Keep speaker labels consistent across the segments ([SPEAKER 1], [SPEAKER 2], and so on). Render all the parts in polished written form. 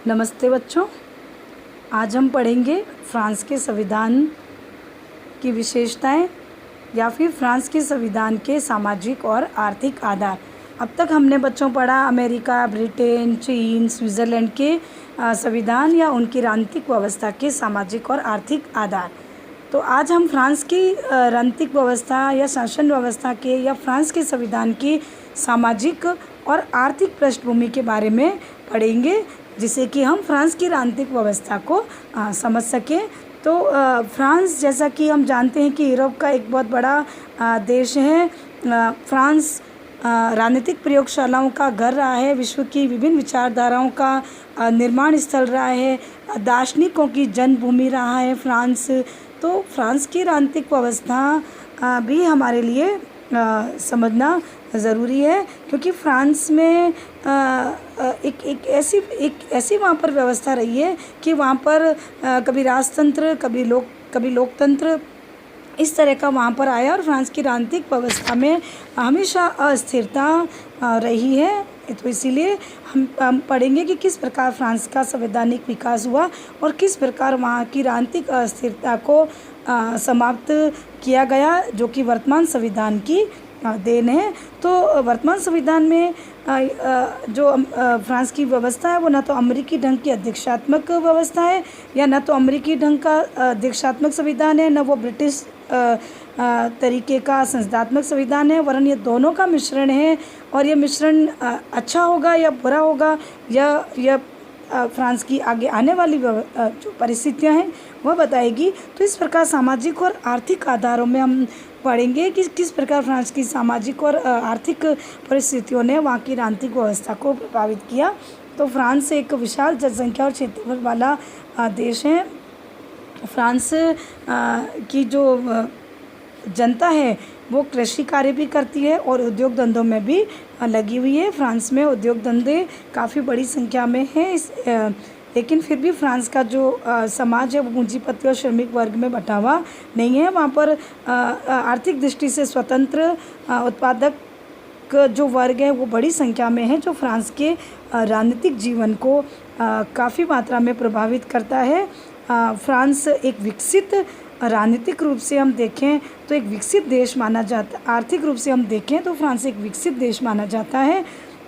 [SPEAKER 1] नमस्ते बच्चों। आज हम पढ़ेंगे फ्रांस के संविधान की विशेषताएं या फिर फ्रांस के संविधान के सामाजिक और आर्थिक आधार। अब तक हमने बच्चों पढ़ा अमेरिका, ब्रिटेन, चीन, स्विट्ज़रलैंड के संविधान या उनकी राजनीतिक व्यवस्था के सामाजिक और आर्थिक आधार। तो आज हम फ्रांस की राजनीतिक व्यवस्था या शासन व्यवस्था के या फ्रांस के संविधान की सामाजिक और आर्थिक पृष्ठभूमि के बारे में पढ़ेंगे, जिससे कि हम फ्रांस की राजनीतिक व्यवस्था को समझ सकें। तो फ्रांस, जैसा कि हम जानते हैं कि यूरोप का एक बहुत बड़ा देश है। फ्रांस राजनीतिक प्रयोगशालाओं का घर रहा है, विश्व की विभिन्न विचारधाराओं का निर्माण स्थल रहा है, दार्शनिकों की जन्मभूमि रहा है फ्रांस। तो फ्रांस की राजनीतिक व्यवस्था भी हमारे लिए समझना ज़रूरी है, क्योंकि फ्रांस में एक ऐसी वहाँ पर व्यवस्था रही है कि वहाँ पर कभी राजतंत्र, कभी लोकतंत्र, इस तरह का वहाँ पर आया और फ्रांस की राजनीतिक व्यवस्था में हमेशा अस्थिरता रही है। तो इसीलिए हम पढ़ेंगे कि किस प्रकार फ्रांस का संवैधानिक विकास हुआ और किस प्रकार वहाँ की राजनीतिक अस्थिरता को समाप्त किया गया, जो कि वर्तमान संविधान की देन है। तो वर्तमान संविधान में जो फ्रांस की व्यवस्था है वो न तो अमेरिकी ढंग की अध्यक्षात्मक व्यवस्था है, या न तो अमेरिकी ढंग का अध्यक्षात्मक संविधान है, न वो ब्रिटिश तरीके का संसदात्मक संविधान है, वरन ये दोनों का मिश्रण है। और ये मिश्रण अच्छा होगा या बुरा होगा, यह फ्रांस की आगे आने वाली जो परिस्थितियां हैं वह बताएगी। तो इस प्रकार सामाजिक और आर्थिक आधारों में हम पढ़ेंगे कि किस प्रकार फ्रांस की सामाजिक और आर्थिक परिस्थितियों ने वहाँ की राजनीतिक व्यवस्था को प्रभावित किया। तो फ्रांस एक विशाल जनसंख्या और क्षेत्रफल वाला देश है। फ्रांस की जो जनता है वो कृषि कार्य भी करती है और उद्योग धंधों में भी लगी हुई है। फ्रांस में उद्योग धंधे काफ़ी बड़ी संख्या में हैं, लेकिन फिर भी फ्रांस का जो समाज है वो पूंजीपति और श्रमिक वर्ग में बटा हुआ नहीं है। वहाँ पर आर्थिक दृष्टि से स्वतंत्र उत्पादक जो वर्ग है वो बड़ी संख्या में है, जो फ्रांस के राजनीतिक जीवन को काफ़ी मात्रा में प्रभावित करता है। फ्रांस एक विकसित, राजनीतिक रूप से हम देखें तो एक विकसित देश माना जाता, आर्थिक रूप से हम देखें तो फ्रांस एक विकसित देश माना जाता है,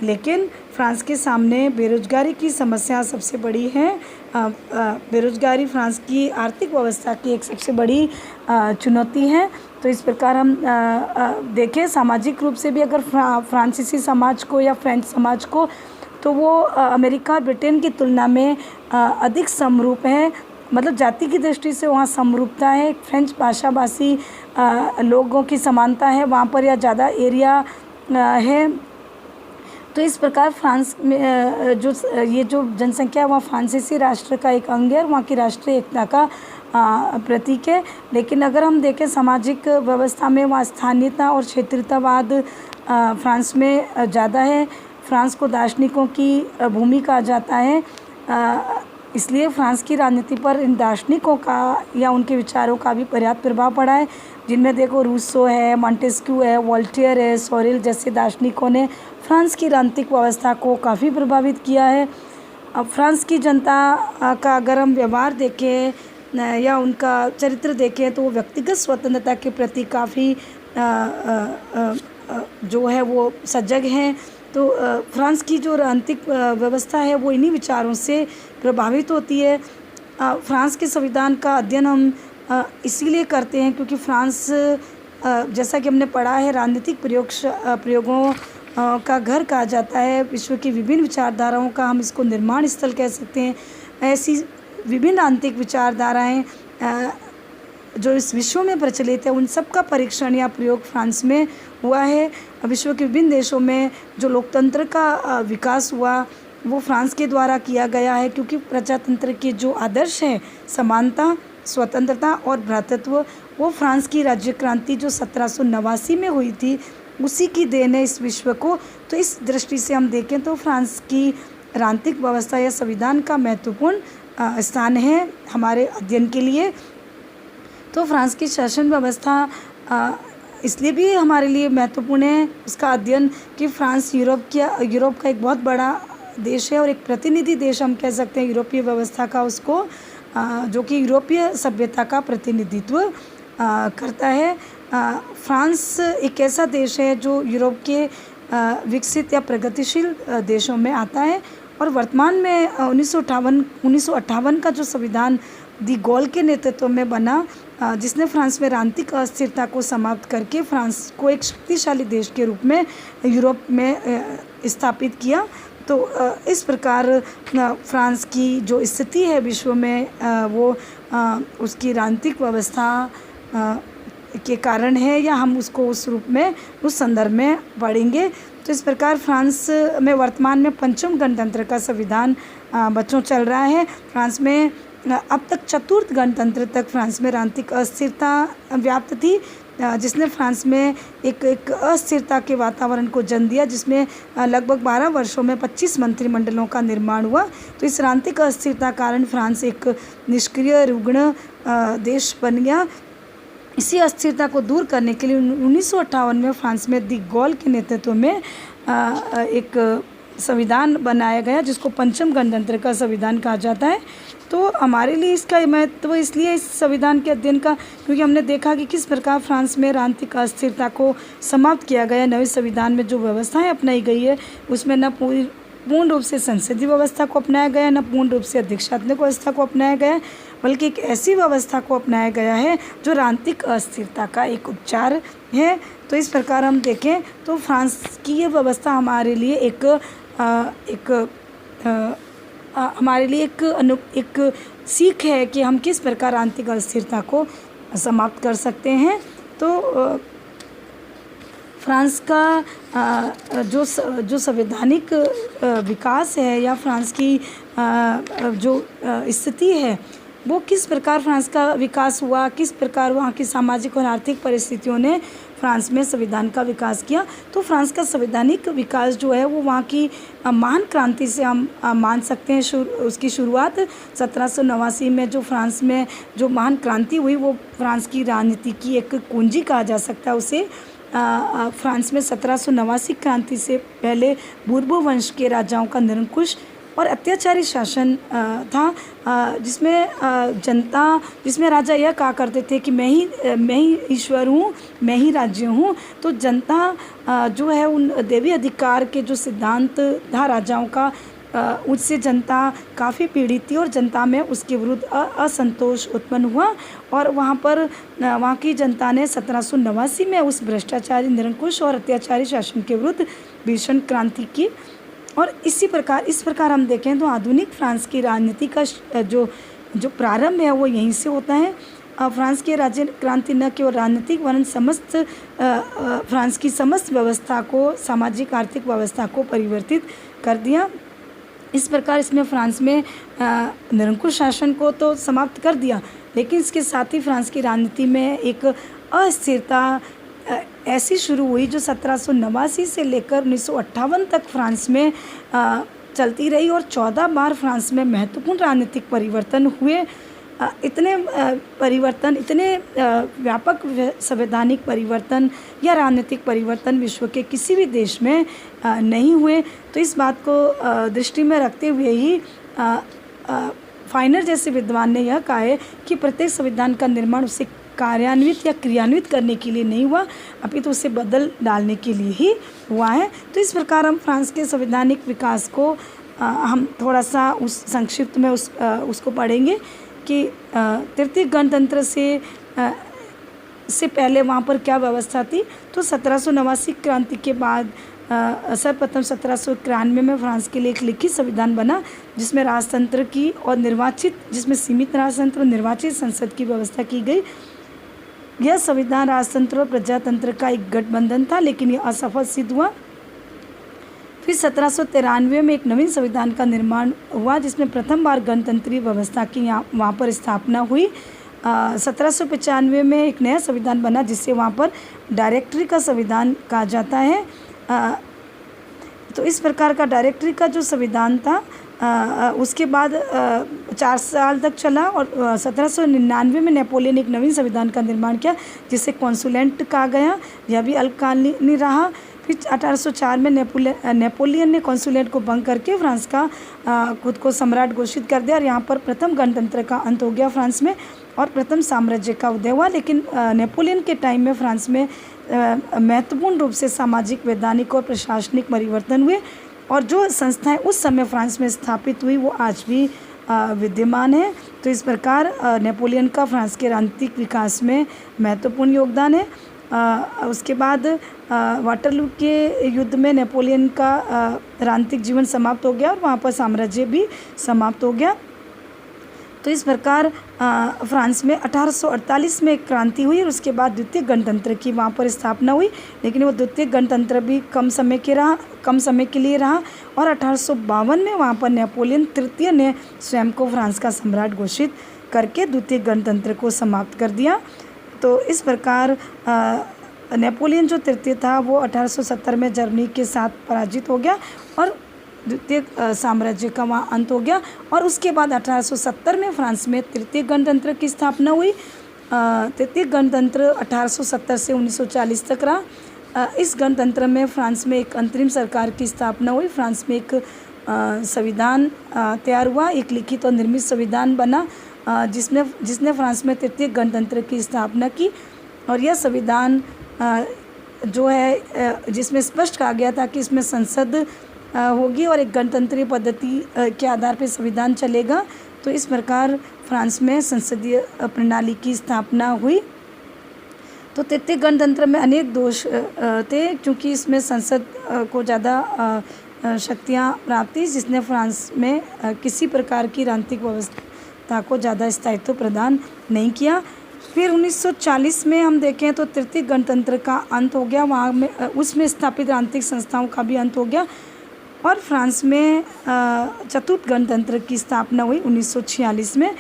[SPEAKER 1] लेकिन फ्रांस के सामने बेरोजगारी की समस्या सबसे बड़ी है। बेरोजगारी फ्रांस की आर्थिक व्यवस्था की एक सबसे बड़ी चुनौती है। तो इस प्रकार हम देखें सामाजिक रूप से भी अगर फ्रांसीसी समाज को या फ्रेंच समाज को, तो वो अमेरिका और ब्रिटेन की तुलना में अधिक समरूप है, मतलब जाति की दृष्टि से वहाँ समरूपता है। फ्रेंच भाषा भाषी लोगों की समानता है वहाँ पर, या ज़्यादा एरिया है। तो इस प्रकार फ्रांस में ये जो जनसंख्या है वहाँ फ्रांसीसी राष्ट्र का एक अंग है और वहाँ की राष्ट्रीय एकता का प्रतीक है। लेकिन अगर हम देखें सामाजिक व्यवस्था में वहाँ स्थानीयता और क्षेत्रीयतावाद फ्रांस में ज़्यादा है। फ्रांस को दार्शनिकों की भूमि कहा जाता है, इसलिए फ्रांस की राजनीति पर इन दार्शनिकों का या उनके विचारों का भी पर्याप्त प्रभाव पड़ा है, जिनमें देखो रूसो है, मॉन्टेस्क्यू है, वोल्टेयर है, सोरेल जैसे दार्शनिकों ने फ्रांस की राजनीतिक व्यवस्था को काफ़ी प्रभावित किया है। अब फ्रांस की जनता का अगर हम व्यवहार देखें या उनका चरित्र देखें तो वो व्यक्तिगत स्वतंत्रता के प्रति काफ़ी जो है वो सजग हैं। तो फ्रांस की जो राजनीतिक व्यवस्था है वो इन्हीं विचारों से प्रभावित होती है। फ्रांस के संविधान का अध्ययन हम इसीलिए करते हैं क्योंकि फ्रांस, जैसा कि हमने पढ़ा है, राजनीतिक प्रयोगों का घर कहा जाता है। विश्व की विभिन्न विचारधाराओं का हम इसको निर्माण स्थल कह सकते हैं। ऐसी विभिन्न राजनीतिक विचारधाराएँ जो इस विश्व में प्रचलित है उन सब का परीक्षण या प्रयोग फ्रांस में हुआ है। विश्व के विभिन्न देशों में जो लोकतंत्र का विकास हुआ वो फ्रांस के द्वारा किया गया है, क्योंकि प्रजातंत्र के जो आदर्श हैं, समानता, स्वतंत्रता और भ्रातृत्व, वो फ्रांस की राज्य क्रांति जो 1789 में हुई थी उसी की देन है इस विश्व को। तो इस दृष्टि से हम देखें तो फ्रांस की राजनीतिक व्यवस्था या संविधान का महत्वपूर्ण स्थान है हमारे अध्ययन के लिए। तो फ्रांस की शासन व्यवस्था इसलिए भी हमारे लिए महत्वपूर्ण है उसका अध्ययन कि फ्रांस यूरोप का एक बहुत बड़ा देश है और एक प्रतिनिधि देश हम कह सकते हैं यूरोपीय व्यवस्था का उसको, जो कि यूरोपीय सभ्यता का प्रतिनिधित्व करता है। फ्रांस एक ऐसा देश है जो यूरोप के विकसित या प्रगतिशील देशों में आता है और वर्तमान में 1958 का जो संविधान दी गॉल के नेतृत्व में बना, जिसने फ्रांस में राजनीतिक अस्थिरता को समाप्त करके फ्रांस को एक शक्तिशाली देश के रूप में यूरोप में स्थापित किया। तो इस प्रकार फ्रांस की जो स्थिति है विश्व में वो उसकी राजनीतिक व्यवस्था के कारण है, या हम उसको उस रूप में उस संदर्भ में पढ़ेंगे। तो इस प्रकार फ्रांस में वर्तमान में पंचम गणतंत्र का संविधान बच्चों चल रहा है। फ्रांस में अब तक चतुर्थ गणतंत्र तक फ्रांस में राजनीतिक अस्थिरता व्याप्त थी, जिसने फ्रांस में एक अस्थिरता के वातावरण को जन्म दिया, जिसमें लगभग 12 वर्षों में 25 मंत्रिमंडलों का निर्माण हुआ। तो इस राजनीतिक अस्थिरता कारण फ्रांस एक निष्क्रिय रुग्ण देश बन गया। इसी अस्थिरता को दूर करने के लिए 1958 में फ्रांस में दी गॉल के नेतृत्व में एक संविधान बनाया गया, जिसको पंचम गणतंत्र का संविधान कहा जाता है। तो हमारे लिए इसका महत्व इसलिए इस संविधान के अध्ययन का, क्योंकि हमने देखा कि किस प्रकार फ्रांस में राजनीतिक अस्थिरता को समाप्त किया गया। नए संविधान में जो व्यवस्थाएं अपनाई गई है उसमें न पूर्ण रूप से संसदीय व्यवस्था को अपनाया गया, न पूर्ण रूप से अध्यक्षात्मक व्यवस्था को अपनाया गया, बल्कि एक ऐसी व्यवस्था को अपनाया गया है जो राजनीतिक अस्थिरता का एक उपचार है। तो इस प्रकार हम देखें तो फ्रांस की ये व्यवस्था हमारे लिए एक सीख है कि हम किस प्रकार राजनीतिक अस्थिरता को समाप्त कर सकते हैं। तो फ्रांस का जो संवैधानिक विकास है या फ्रांस की जो स्थिति है वो किस प्रकार फ्रांस का विकास हुआ, किस प्रकार वहाँ की सामाजिक और आर्थिक परिस्थितियों ने फ्रांस में संविधान का विकास किया। तो फ्रांस का संवैधानिक विकास जो है वो वहाँ की महान क्रांति से हम मान सकते हैं। उसकी शुरुआत 1789 में जो फ्रांस में जो महान क्रांति हुई वो फ्रांस की राजनीति की एक कुंजी कहा जा सकता है उसे। फ्रांस में 1789 क्रांति से पहले बूर्बो वंश के राजाओं का निरंकुश और अत्याचारी शासन था, जिसमें राजा यह कहा करते थे कि मैं ही ईश्वर हूँ, मैं ही राज्य हूँ। तो जनता जो है उन देवी अधिकार के जो सिद्धांत था राजाओं का, उससे जनता काफ़ी पीड़ित थी और जनता में उसके विरुद्ध असंतोष उत्पन्न हुआ और वहाँ की जनता ने 1789 में उस भ्रष्टाचारी निरंकुश और अत्याचारी शासन के विरुद्ध भीषण क्रांति की। और इस प्रकार हम देखें तो आधुनिक फ्रांस की राजनीति का जो प्रारंभ है वो यहीं से होता है। फ्रांस की राज्य क्रांति न केवल राजनीतिक वरन फ्रांस की समस्त व्यवस्था को, सामाजिक आर्थिक व्यवस्था को परिवर्तित कर दिया। इस प्रकार इसमें फ्रांस में निरंकुश शासन को तो समाप्त कर दिया, लेकिन इसके साथ ही फ्रांस की राजनीति में एक अस्थिरता ऐसी शुरू हुई जो 1789 से लेकर 1958 तक फ्रांस में चलती रही और 14 बार फ्रांस में महत्वपूर्ण राजनीतिक परिवर्तन हुए। इतने व्यापक संवैधानिक परिवर्तन या राजनीतिक परिवर्तन विश्व के किसी भी देश में नहीं हुए। तो इस बात को दृष्टि में रखते हुए ही फाइनर जैसे विद्वान ने यह कहा है कि प्रत्येक संविधान का निर्माण उसे कार्यान्वित या क्रियान्वित करने के लिए नहीं हुआ, अपितु उसे बदल डालने के लिए ही हुआ है। तो इस प्रकार हम फ्रांस के संवैधानिक विकास को हम थोड़ा सा उस संक्षिप्त में उसको पढ़ेंगे कि तृतीय गणतंत्र से पहले वहाँ पर क्या व्यवस्था थी। तो 1789 क्रांति के बाद सर्वप्रथम 1791 में फ्रांस के लिए एक लिखित संविधान बना, जिसमें राजतंत्र की और जिसमें सीमित राजतंत्र और निर्वाचित संसद की व्यवस्था की गई। यह संविधान राजतंत्र और प्रजातंत्र का एक गठबंधन था, लेकिन यह असफल सिद्ध हुआ। फिर 1793 में एक नवीन संविधान का निर्माण हुआ, जिसमें प्रथम बार गणतंत्रीय व्यवस्था की वहाँ पर स्थापना हुई। 1795 में एक नया संविधान बना, जिससे वहाँ पर डायरेक्टरी का संविधान कहा जाता है। तो इस प्रकार का डायरेक्टरी का जो संविधान था उसके बाद 4 साल तक चला और 1799 में नेपोलियन ने एक नवीन संविधान का निर्माण किया, जिसे कॉन्सुलेंट कहा गया। यह भी अल्पकालीन रहा। फिर 1804 में नेपोलियन ने कॉन्सुलेट को भंग करके फ्रांस का खुद को सम्राट घोषित कर दिया और यहाँ पर प्रथम गणतंत्र का अंत हो गया फ्रांस में और प्रथम साम्राज्य का उदय हुआ। लेकिन नेपोलियन के टाइम में फ्रांस में महत्वपूर्ण रूप से सामाजिक, वैधानिक और प्रशासनिक परिवर्तन हुए और जो संस्थाएं उस समय फ्रांस में स्थापित हुई वो आज भी विद्यमान है। तो इस प्रकार नेपोलियन का फ्रांस के राजनीतिक विकास में महत्वपूर्ण योगदान है। उसके बाद वाटरलू के युद्ध में नेपोलियन का राजनीतिक जीवन समाप्त हो गया और वहाँ पर साम्राज्य भी समाप्त हो गया। तो इस प्रकार फ्रांस में 1848 में एक क्रांति हुई और उसके बाद द्वितीय गणतंत्र की वहाँ पर स्थापना हुई, लेकिन वो द्वितीय गणतंत्र भी कम समय के लिए रहा और 1852 में वहाँ पर नेपोलियन तृतीय ने स्वयं को फ्रांस का सम्राट घोषित करके द्वितीय गणतंत्र को समाप्त कर दिया। तो इस प्रकार नेपोलियन जो तृतीय था वो 1870 में जर्मनी के साथ पराजित हो गया और द्वितीय साम्राज्य का वहाँ अंत हो गया। और उसके बाद 1870 में फ्रांस में तृतीय गणतंत्र की स्थापना हुई। तृतीय गणतंत्र 1870 से 1940 तक रहा। इस गणतंत्र में फ्रांस में एक अंतरिम सरकार की स्थापना हुई। फ्रांस में एक संविधान तैयार हुआ, एक लिखित और निर्मित संविधान बना जिसने फ्रांस में तृतीय गणतंत्र की स्थापना की। और यह संविधान जो है जिसमें स्पष्ट कहा गया था कि इसमें संसद होगी और एक गणतंत्रीय पद्धति के आधार पर संविधान चलेगा। तो इस प्रकार फ्रांस में संसदीय प्रणाली की स्थापना हुई। तो तृतीय गणतंत्र में अनेक दोष थे क्योंकि इसमें संसद को ज़्यादा शक्तियाँ प्राप्त थी, जिसने फ्रांस में किसी प्रकार की राजनीतिक व्यवस्था को ज़्यादा स्थायित्व प्रदान नहीं किया। फिर 1940 में हम देखें तो तृतीय गणतंत्र का अंत हो गया, वहाँ में उसमें स्थापित राजनीतिक संस्थाओं का भी अंत हो गया और फ्रांस में चतुर्थ गणतंत्र की स्थापना हुई 1946 में।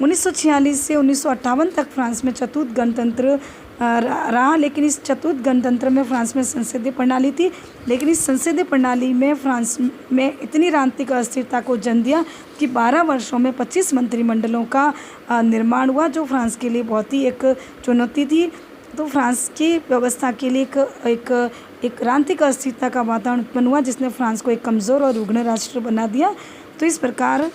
[SPEAKER 1] 1946 से 1958 तक फ्रांस में चतुर्थ गणतंत्र रहा, लेकिन इस चतुर्थ गणतंत्र में फ्रांस में संसदीय प्रणाली थी, लेकिन इस संसदीय प्रणाली में फ्रांस में इतनी राजनीतिक अस्थिरता को जन्म दिया कि 12 वर्षों में 25 मंत्रिमंडलों का निर्माण हुआ, जो फ्रांस के लिए बहुत ही एक चुनौती थी। तो फ्रांस की व्यवस्था के लिए एक राजनीतिक अस्थिरता का वातावरण उत्पन्न हुआ, जिसने फ्रांस को एक कमज़ोर और रुग्ण राष्ट्र बना दिया। तो इस प्रकार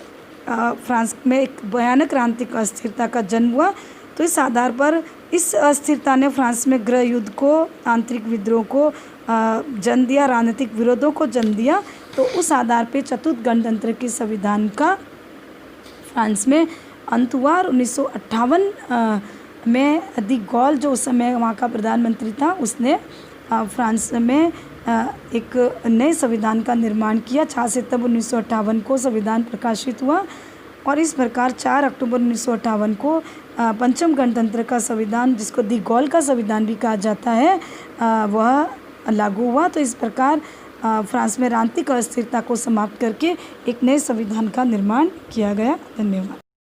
[SPEAKER 1] फ्रांस में एक भयानक राजनीतिक अस्थिरता का जन्म हुआ। तो इस आधार पर इस अस्थिरता ने फ्रांस में गृह युद्ध को, आंतरिक विद्रोह को जन्म दिया, राजनीतिक विरोधों को जन्म दिया। तो उस आधार पर चतुर्थ गणतंत्र के संविधान का फ्रांस में अंत हुआ और 1958 में दी गॉल, जो उस समय वहाँ का प्रधानमंत्री था, उसने फ्रांस में एक नए संविधान का निर्माण किया। 6 सितंबर 1958 को संविधान प्रकाशित हुआ और इस प्रकार 4 अक्टूबर 1958 को पंचम गणतंत्र का संविधान, जिसको दी गॉल का संविधान भी कहा जाता है, वह लागू हुआ। तो इस प्रकार फ्रांस में राजनीतिक अस्थिरता को समाप्त करके एक नए संविधान का निर्माण किया गया। धन्यवाद।